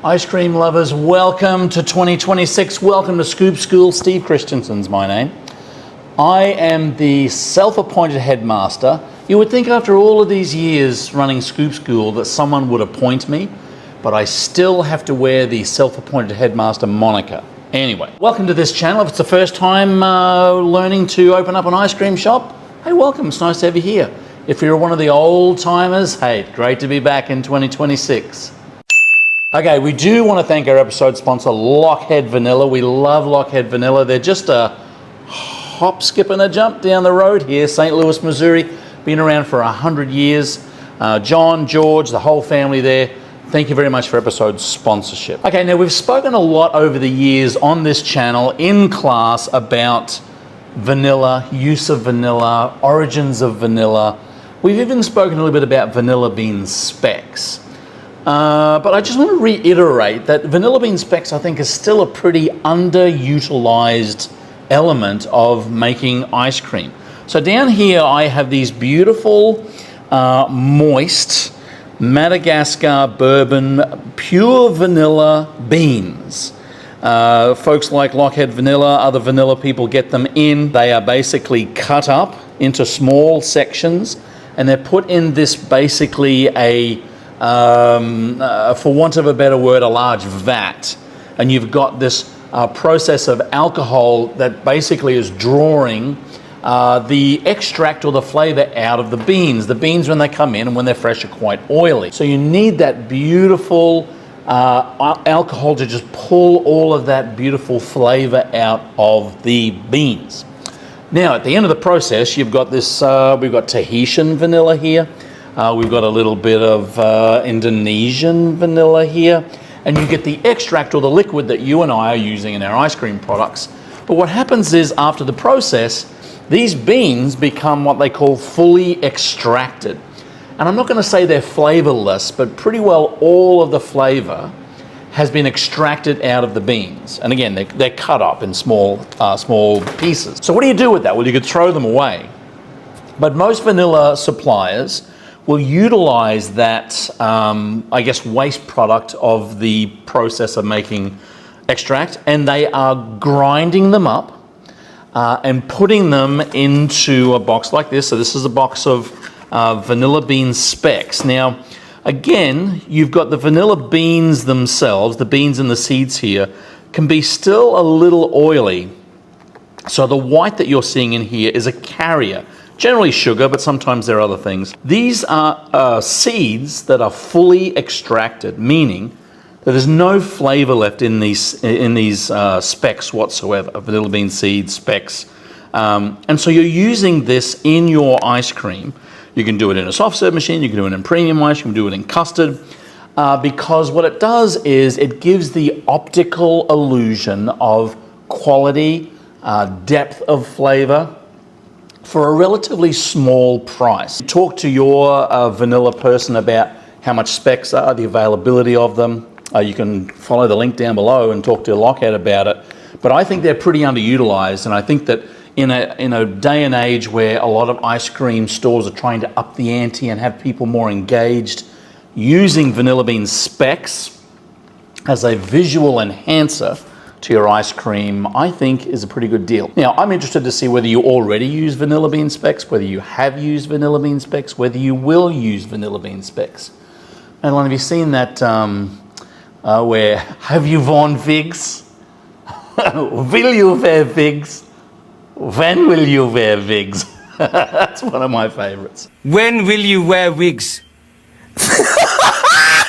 Ice cream lovers, welcome to 2026. Welcome to Scoop School. Steve Christensen's my name. I am the self-appointed headmaster. You would think after all of these years running Scoop School that someone would appoint me, but I still have to wear the self-appointed headmaster moniker. Anyway, welcome to this channel. If it's the first time learning to open up an ice cream shop, hey, welcome. It's nice to have you here. If you're one of the old timers, hey, great to be back in 2026. Okay, we do want to thank our episode sponsor, Lockheed Vanilla. We love Lockheed Vanilla. They're just a hop, skip, and a jump down the road here, St. Louis, Missouri. Been around for 100 years. John, George, the whole family there. Thank you very much for episode sponsorship. Okay, now we've spoken a lot over the years on this channel in class about vanilla, use of vanilla, origins of vanilla. We've even spoken a little bit about Vanilla Bean Specks. But I just want to reiterate that Vanilla Bean Specks, I think, is still a pretty underutilized element of making ice cream. So down here I have these beautiful, moist Madagascar bourbon, pure vanilla beans. Folks like Lockheed Vanilla, other vanilla people get them in. They are basically cut up into small sections and they're put in this basically for want of a better word, a large vat. And you've got this process of alcohol that basically is drawing the extract or the flavor out of the beans. The beans, when they come in and when they're fresh, are quite oily. So you need that beautiful alcohol to just pull all of that beautiful flavor out of the beans. Now, at the end of the process, you've got this, we've got Tahitian vanilla here. We've got a little bit of Indonesian vanilla here, and you get the extract or the liquid that you and I are using in our ice cream products. But what happens is, after the process, these beans become what they call fully extracted. And I'm not going to say they're flavorless, but pretty well all of the flavor has been extracted out of the beans. And again, they're cut up in small pieces. So what do you do with that? Well, you could throw them away. But most vanilla suppliers will utilize that, I guess, waste product of the process of making extract, and they are grinding them up and putting them into a box like this. So this is a box of Vanilla Bean Specks. Now, again, you've got the vanilla beans themselves, the beans and the seeds here, can be still a little oily. So the white that you're seeing in here is a carrier. Generally sugar, but sometimes there are other things. These are seeds that are fully extracted, meaning that there's no flavor left in these specks whatsoever, vanilla bean seeds, specks. And so you're using this in your ice cream. You can do it in a soft serve machine, you can do it in premium ice, you can do it in custard, because what it does is it gives the optical illusion of quality, depth of flavor, for a relatively small price. Talk to your vanilla person about how much specs are, the availability of them. You can follow the link down below and talk to Lockheed about it. But I think they're pretty underutilized, and I think that in a day and age where a lot of ice cream stores are trying to up the ante and have people more engaged, using Vanilla Bean Specks as a visual enhancer to your ice cream, I think is a pretty good deal. Now, I'm interested to see whether you already use Vanilla Bean Specks, whether you have used Vanilla Bean Specks, whether you will use Vanilla Bean Specks. And have you seen that where, have you worn wigs? Will you wear wigs? When will you wear wigs? That's one of my favorites. When will you wear wigs?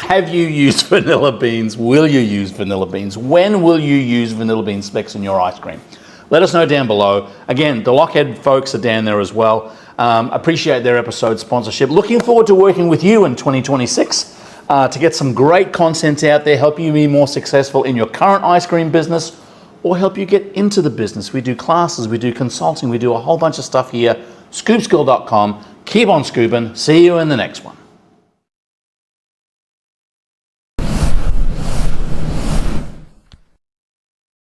Have you used vanilla beans? Will you use vanilla beans? When will you use Vanilla Bean Specks in your ice cream? Let us know down below. Again, the Lockheed folks are down there as well. Appreciate their episode sponsorship. Looking forward to working with you in 2026 to get some great content out there, help you be more successful in your current ice cream business, or help you get into the business. We do classes, we do consulting, we do a whole bunch of stuff here. Scoopschool.com. Keep on scooping. See you in the next one.